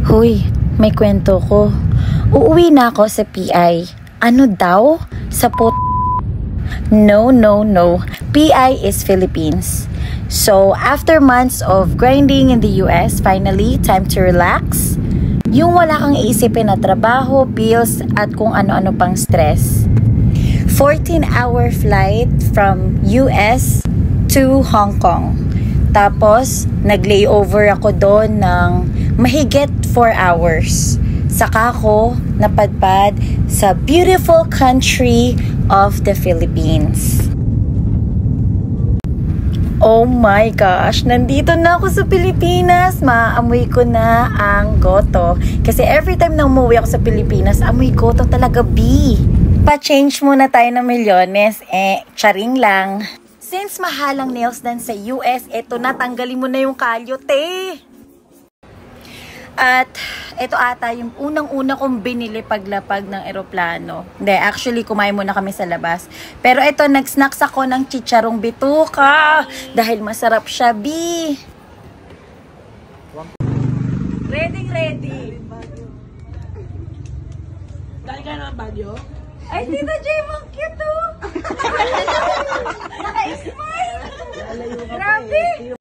Hoy, may kwento ko. Uuwi na ako sa PI. Ano daw? Sa No. PI is Philippines. So, after months of grinding in the US, finally, time to relax. Yung wala kang iisipin na trabaho, bills, at kung ano-ano pang stress. 14-hour flight from US to Hong Kong. Tapos, nag-layover ako doon ng mahigit 4 hours. Saka ako napadpad sa beautiful country of the Philippines. Oh my gosh, nandito na ako sa Pilipinas. Maamoy ko na ang goto. Kasi every time na umuwi ako sa Pilipinas, amoy goto talaga, B. Pa-change muna tayo ng milyones. Charing lang. Since mahalang nails done sa US, eto na, tanggalin mo na yung kalyo, te. At ito ata yung unang-una kong binili paglapag ng eroplano. Hindi, actually kumain muna kami sa labas. Pero ito, nag-snacks ako ng chicharong bituka. Dahil masarap siya, B. Ready. Dahil ka naman badyo? Ay, Tita Jay, ang cute oh. Naka-smile. Grabe.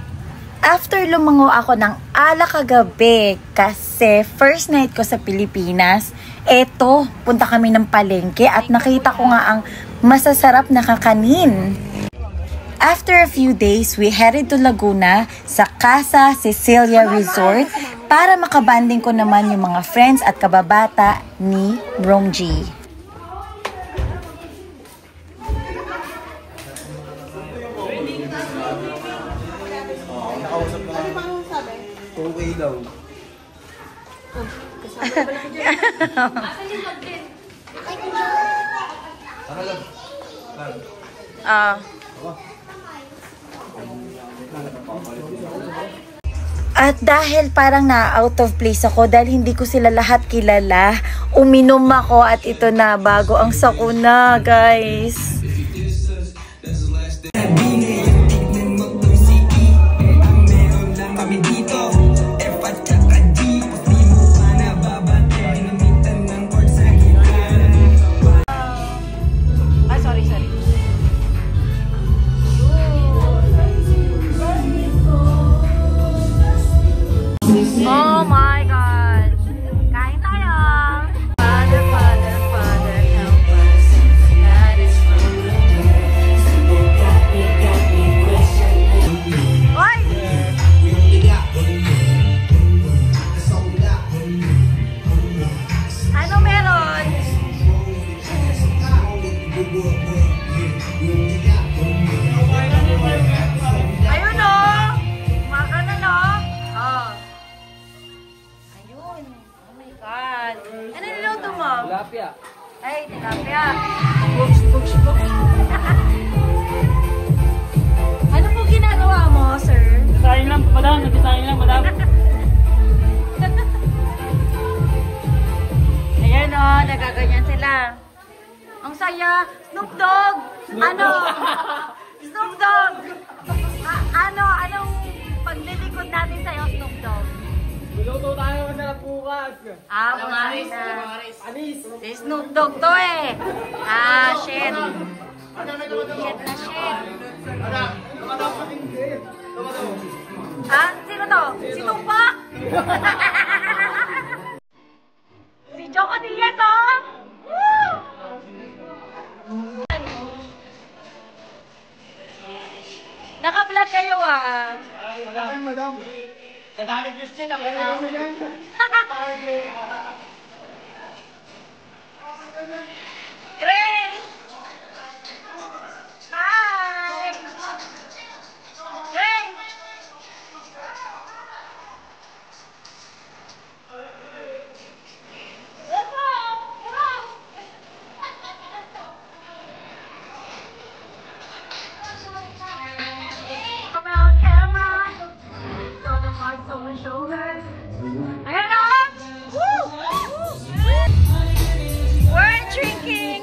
After lumango ako ng ala kagabi kasi first night ko sa Pilipinas, eto, punta kami ng palengke at nakita ko nga ang masasarap na kakanin. After a few days, we headed to Laguna sa Casa Cecilia Resort para makabanding ko naman yung mga friends at kababata ni Romji. Okay daw. At dahil parang na-out of place ako dahil hindi ko sila lahat kilala, uminom ako at ito na bago ang sakuna, guys. Oh my God! Kain tayo! Father, help us. Oy! Ano meron? Ayun o! Maka na no? Oh. Ayun. Oh my God. Ano niluto mo? Tilapia. Ay, tilapia. Books. Ano po ginagawa mo, sir? Nagsasayin lang, madam. Ayan o, nagaganyan sila. Ang saya. Snoop Dogg! Ano? Snoop Dogg! Anong paglilikod natin sa'yo, Snoop Dogg? Luto tayo masarap bukas. Bumaris. Anis. Si Snoop Dogg to eh. Shit. Shit. Sino to? Si Tupac? Si Choco Dia to? Woo! Naka-vlog kayo ah. Ay, madam. Tatawag Justin, ang gano'n mo yan. Grace! Hi! Grace! Ayan na! Woo! We're drinking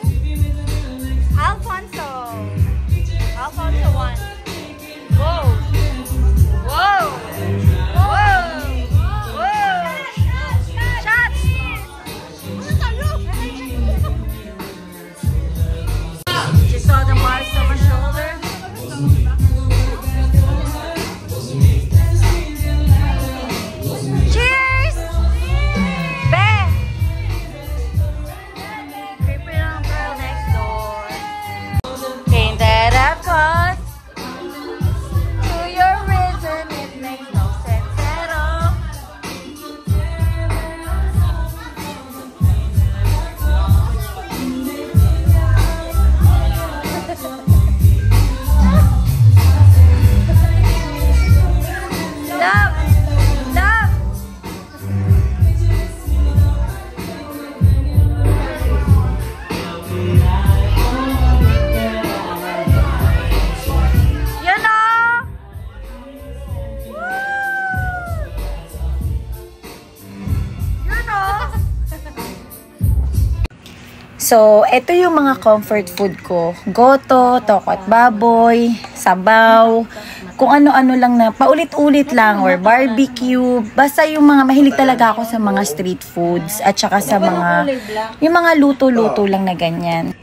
So, ito yung mga comfort food ko. Goto, tokot baboy, sabaw, kung ano-ano lang na paulit-ulit lang or barbecue. Basta yung mga mahilig talaga ako sa mga street foods at saka sa mga yung mga luto-luto lang na ganyan.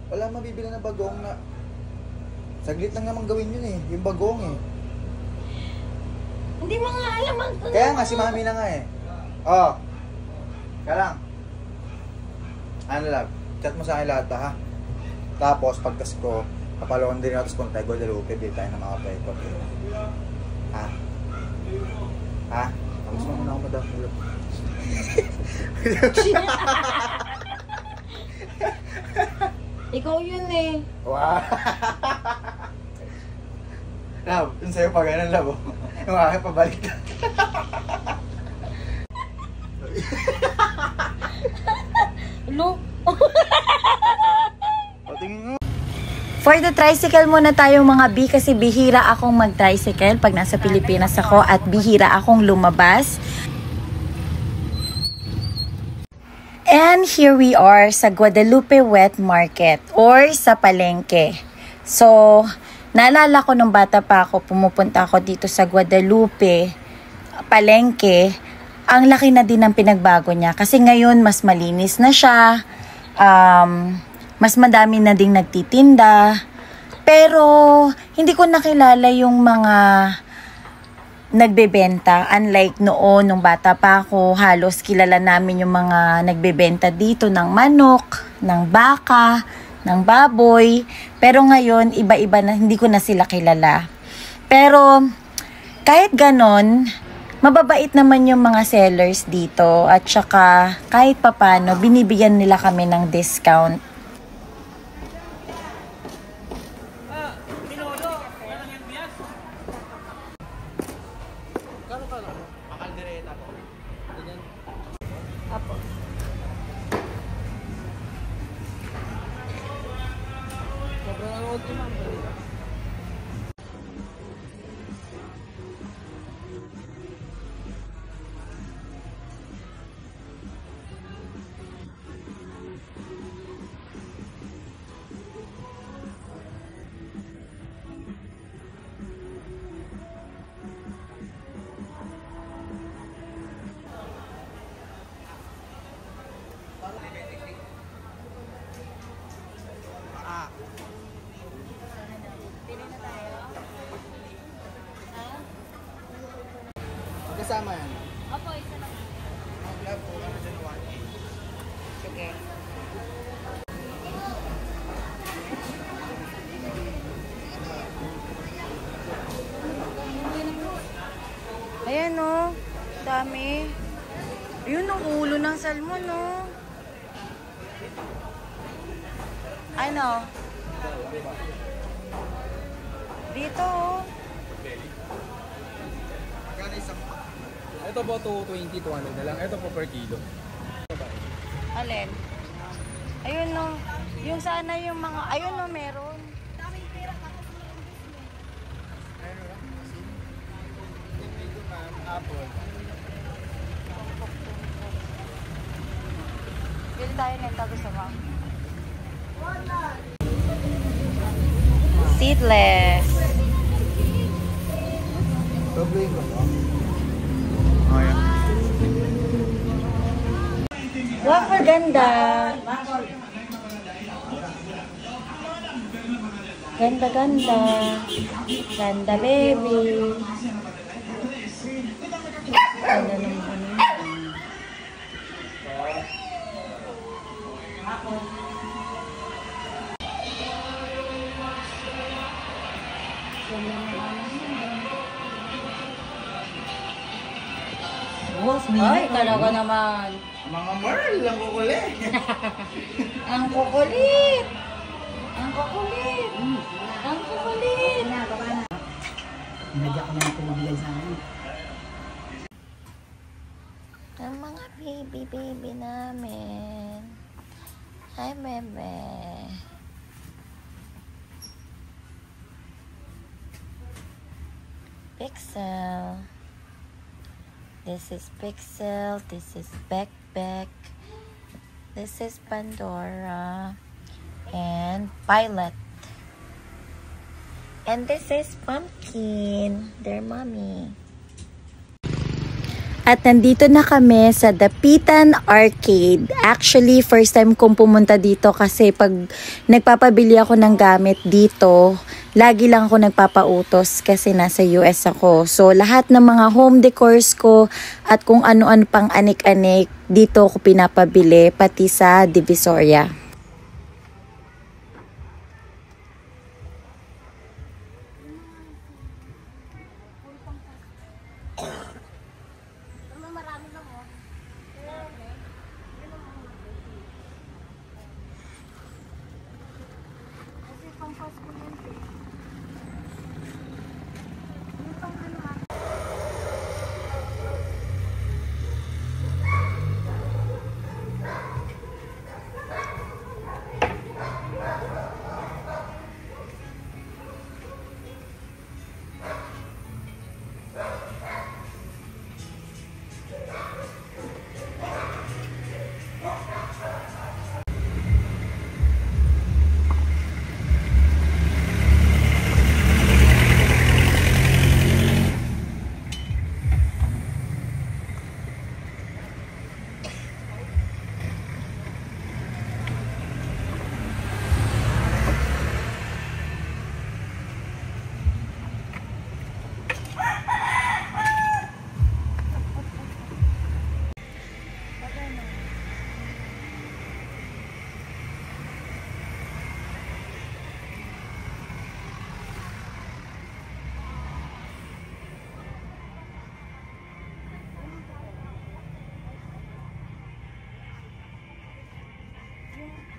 Wala mabibili na bagong na saglit lang naman gawin yun eh, yung bagong eh. Hindi mo nga alam ang... Kaya nga si mami na nga eh. Oh. Kaya lang. Ano lang, chat mo sa akin lahat ha. Tapos pagkas ko, kapalawan din natin kung tayo Guadalupe, di tayo na mga pekot eh. Ha? Ha? Gusto mo na ako madamulap. Ikaw yun eh. Wow! Love, yun sa'yo pa ganun, love. Yung aking pabalik na. Lo? Patingin mo. For the tricycle muna tayo mga B kasi bihira akong mag-tricycle pag nasa Pilipinas ako at bihira akong lumabas. And here we are sa Guadalupe Wet Market or sa palengke. So, naalala ko nung bata pa ako, pumupunta ako dito sa Guadalupe palengke. Ang laki na din ng pinagbago niya kasi ngayon mas malinis na siya. Mas madami na ding nagtitinda. Pero, hindi ko nakilala yung mga nagbebenta. Unlike noon, nung bata pa ako, halos kilala namin yung mga nagbebenta dito ng manok, ng baka, ng baboy. Pero ngayon, iba-iba na, hindi ko na sila kilala. Pero, kahit ganon, mababait naman yung mga sellers dito. At saka, kahit papano, binibigyan nila kami ng discount. Kasama yan. Opo, isa lang. Love po, ano dyan 1A. Sige. Ayan o, dami. Ayun ang ulo ng salmon o. Ano? Dito o. Ito po 220 to 100 na lang. Ito po per kilo. Alin? Ayun no. Yung sana yung mga, ayun no meron. Apple. Bili tayo nito gusto mo. Seedless. Sobrang ko mo. Oh, yan. Wow, ganda. Ganda, ganda. Ganda, baby. Ganda ng ano. Ay, talaga naman. Mga Merl, ang kukuli. Ang kukulit. Ang kukulit! Ang kukulit! Nagyak ko na yung pinibigay sa akin. Ang mga baby namin. Hi, bebe. Pixel. This is Pixel. This is Beck. This is Pandora. And Violet. And this is Pumpkin. Their mommy. At nandito na kami sa Dapitan Arcade. Actually, first time kong pumunta dito kasi pag nagpapabili ako ng gamit dito, lagi lang ako nagpapautos kasi nasa US ako. So, lahat ng mga home decors ko at kung ano-ano pang anik-anik, dito ko pinapabili, pati sa Divisoria.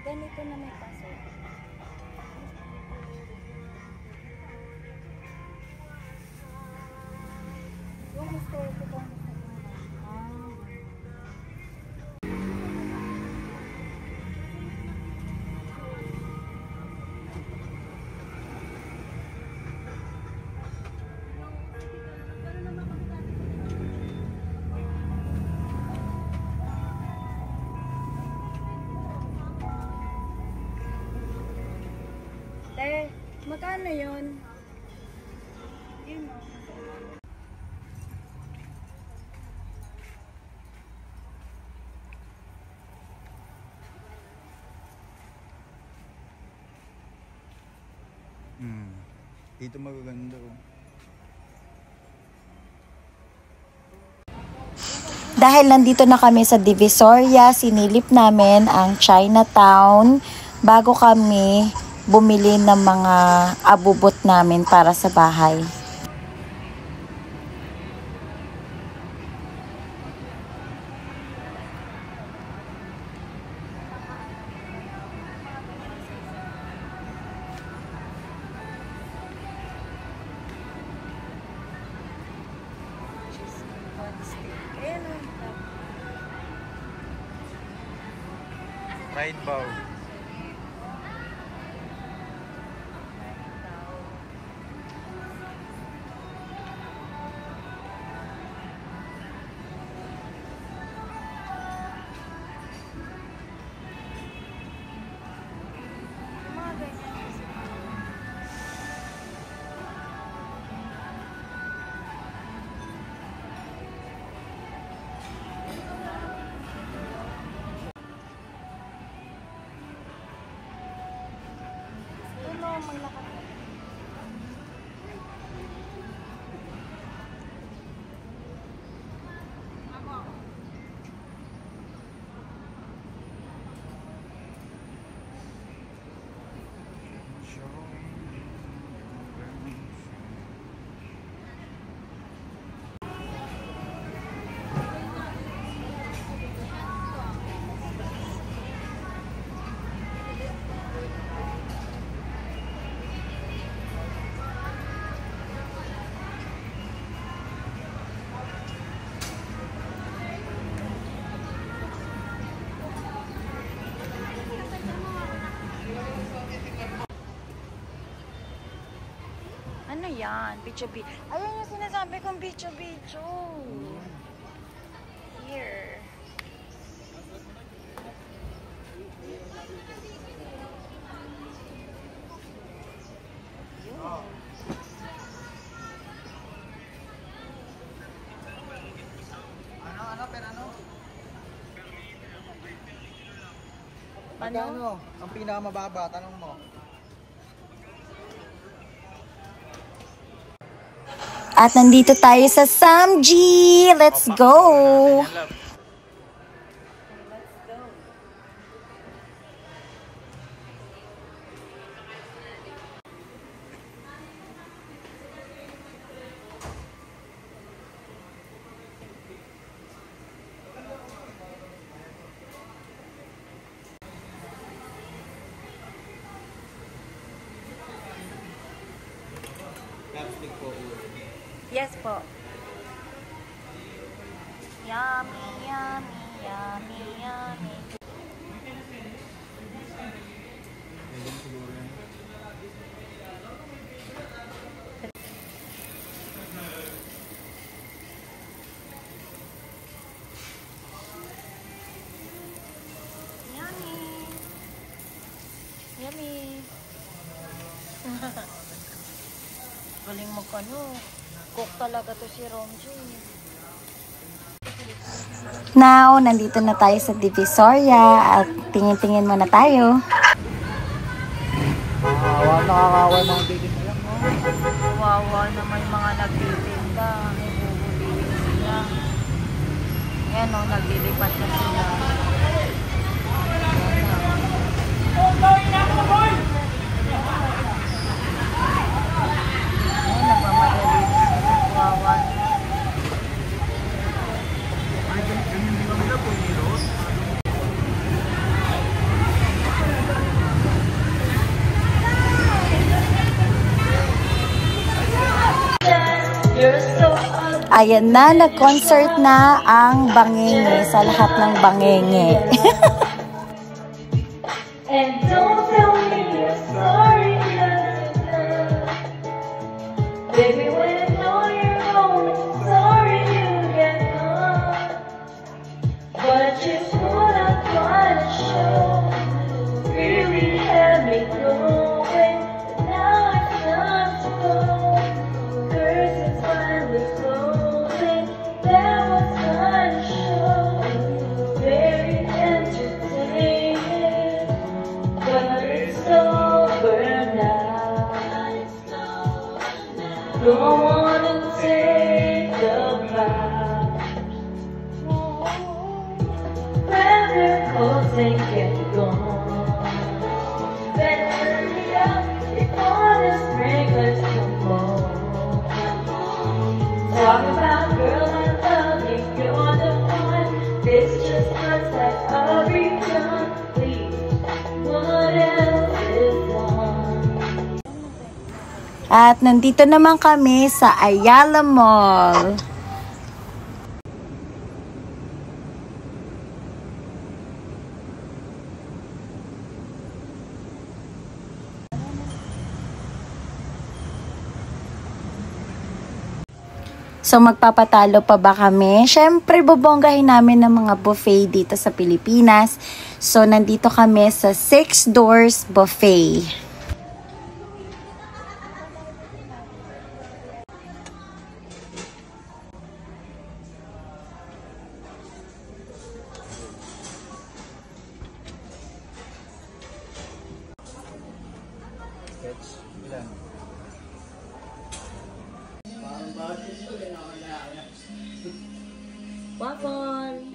Ganito na may paso. Yung store ko ba? Magkano yun? Dito magaganda oh. Dahil nandito na kami sa Divisoria, sinilip namin ang Chinatown bago kami bumili ng mga abubot namin para sa bahay. Right bow. Ano yan? Bicho-bicho. Ayan yung sinasabi kong bicho-bicho. Here. Yun. Ano, pero ano? Ano? Ang pinakamababa, tanong mo. At nandito tayo sa Samji. Let's go! Chopstick po. Yes po. Yummy, yummy, yummy, yummy. Yummy. Yummy. Galing magkano. Cook talaga to si Romjo. Now, nandito na tayo sa Divisoria at tingin-tingin muna tayo. Nakakawa mga ticket na lang, no? Wawa na may mga nagtitinda. May bubulihin sila. Ayan o, naglilipat na sila. Ayan, nagmamadali na sila. Wawa na. Ayan na, nag-concert na ang Bangenge sa lahat ng Bangenge. And don't tell me you're sorry, baby, when I know you're home, sorry you get gone. But you put up quite a show, really had me going, but now it's time to go. Curtains finally closing, that was kind of show, very entertaining. But it's over now. Don't wanna take the vow. Grab your coats and get gone. Better hurry up before the sprinklers come home. Talk about girl, I love you, you're the one. This just looks like a rerun. Please, what else is on? At nandito naman kami sa Ayala Mall. So magpapatalo pa ba kami? Syempre bubonggahin namin ng mga buffet dito sa Pilipinas. So nandito kami sa 6 Doors Buffet. Ilan? Waffle!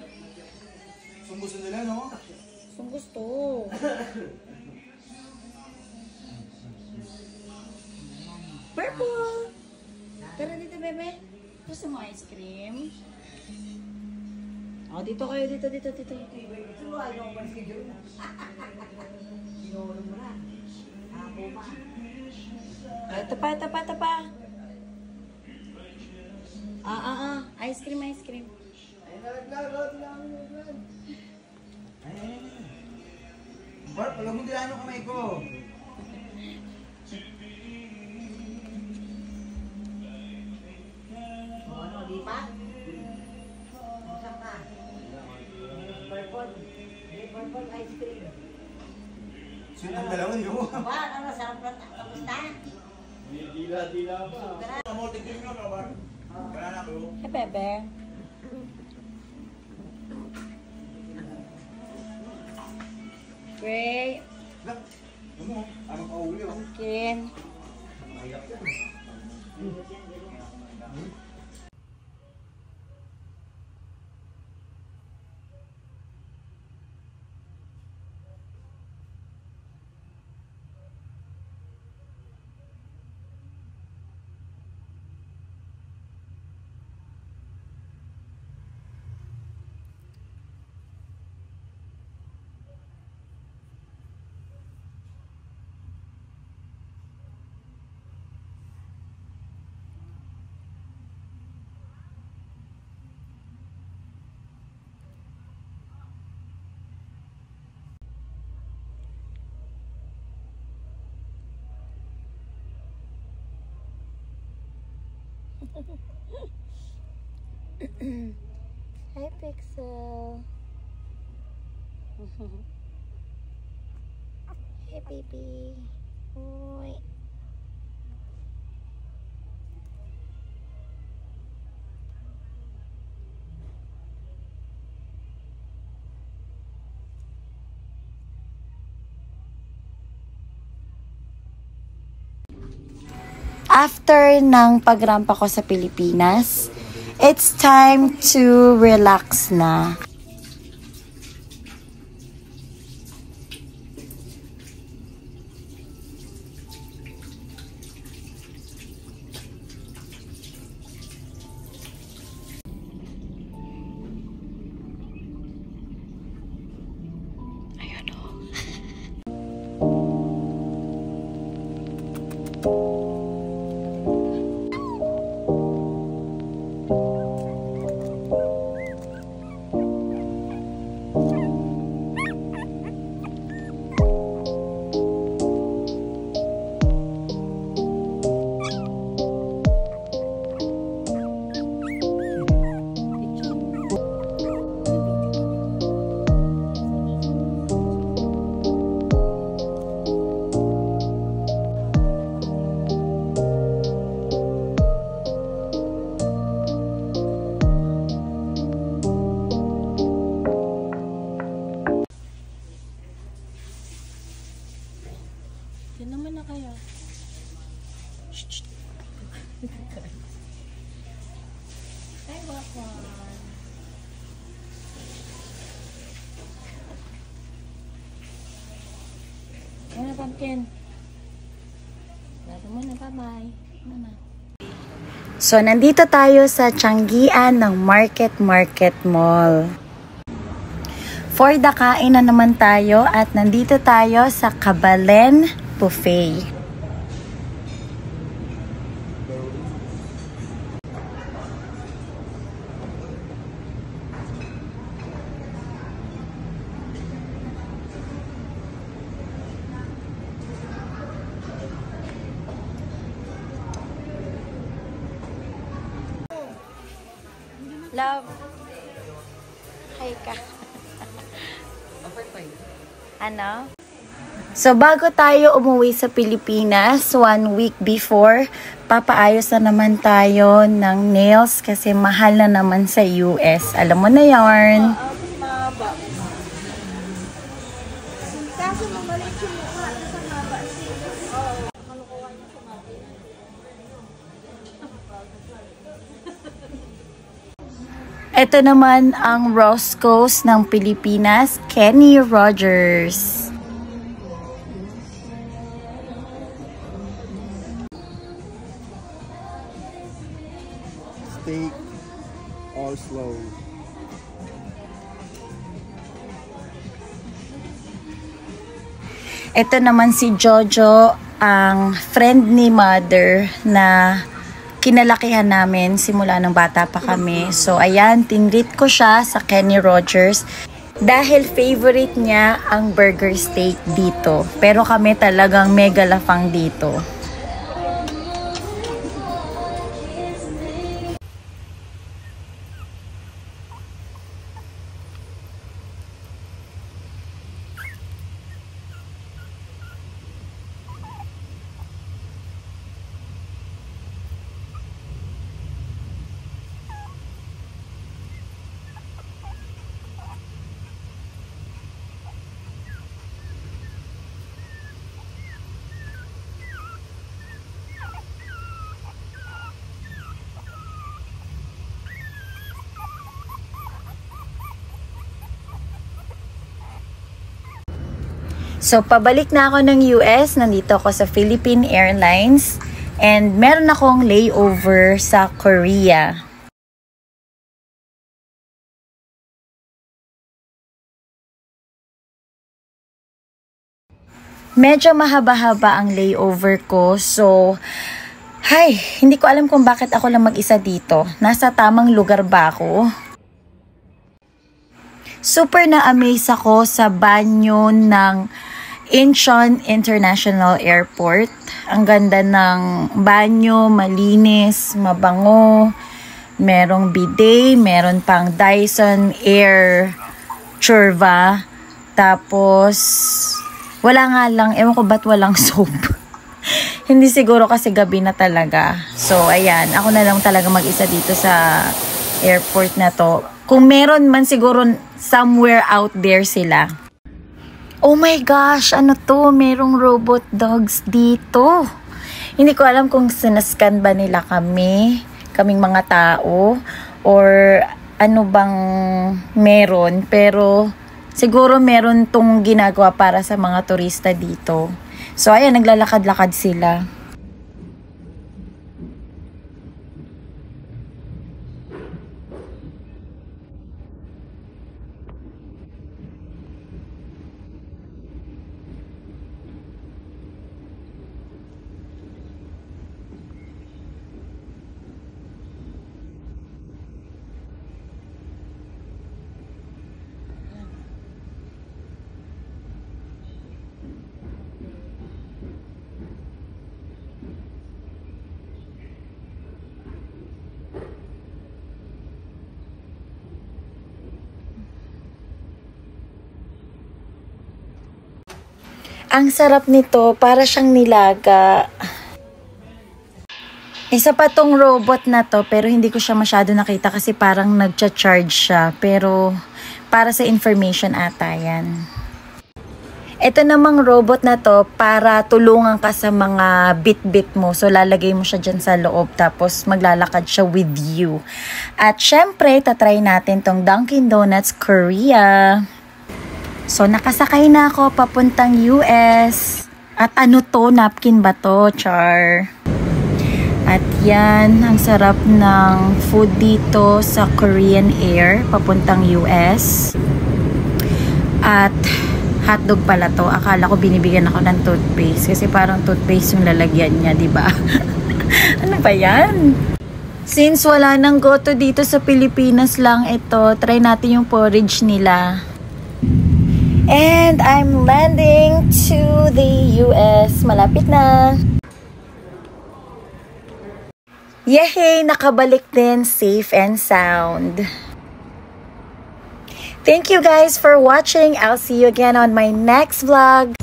Kung gusto nila, no? Kung gusto. Purple! Tara dito, bebe. Gusto mo ice cream? Oh, dito kayo. Dito. Ito pa. Ice cream. Bart, alam mo din ano kamay ko. Sino ang dalawa, di mo? Ba, ano, sarap na. Kamusta? Dila pa. Kamu, tigil nyo, kabar. Wala na, bro. Hey, bebe. Great. Ano mo? Anong kauli, oh? Pumpkin. Hi, Pixel. Hey, baby. Oi. After ng pagrampa ko sa Pilipinas, it's time to relax na. Ayun o. Yan naman na kaya. Ay, bakwan. Ano, pumpkin? Lalo mo na, bye-bye. Ano na? So, nandito tayo sa Tianggian ng Market Mall. For the kain na naman tayo at nandito tayo sa Kabalen Buffet. Love. Hi ka. Ano? So, bago tayo umuwi sa Pilipinas, 1 week before, papaayos na naman tayo ng nails kasi mahal na naman sa US. Alam mo na yarn. Ito naman ang Roscoe's ng Pilipinas, Kenny Rogers. Steak, all slow. Ito naman si Jojo, ang friend ni Mother na kinalakihan namin simula ng bata pa kami. So, ayan, tinreat ko siya sa Kenny Rogers dahil favorite niya ang burger steak dito. Pero kami talagang mega lafang dito. So, pabalik na ako ng US. Nandito ako sa Philippine Airlines. And meron akong layover sa Korea. Medyo mahaba-haba ang layover ko. So, hindi ko alam kung bakit ako lang mag-isa dito. Nasa tamang lugar ba ako? Super na-amaze ako sa banyo ng Incheon International Airport. Ang ganda ng banyo, malinis, mabango. Merong bidet, meron pang Dyson Air Churva. Tapos, wala nga lang, ewan ko ba't walang soap. Hindi siguro kasi gabi na talaga. So, ayan, ako na lang talaga mag-isa dito sa airport na to. Kung meron man siguro somewhere out there sila. Oh my gosh, ano to? Merong robot dogs dito. Hindi ko alam kung sinascan ba nila kaming mga tao, or ano bang meron, pero siguro meron tong ginagawa para sa mga turista dito. So, ayan, naglalakad-lakad sila. Ang sarap nito, para siyang nilaga. Isa pa tong robot na to, pero hindi ko siya masyado nakita kasi parang nagcha-charge siya. Pero para sa information ata yan. Ito namang robot na to, para tulungan ka sa mga bit-bit mo. So lalagay mo siya dyan sa loob, tapos maglalakad siya with you. At syempre, tatry natin tong Dunkin Donuts Korea. So, nakasakay na ako papuntang US. At ano to? Napkin ba to? Char. At yan, ang sarap ng food dito sa Korean Air papuntang US. At hotdog pala to. Akala ko binibigyan ako ng toothpaste. Kasi parang toothpaste yung lalagyan niya, diba? Ano ba yan? Since wala nang goto dito sa Pilipinas lang ito, try natin yung porridge nila. And I'm landing to the US. Malapit na. Yehey! Nakabalik din, safe and sound. Thank you guys for watching. I'll see you again on my next vlog.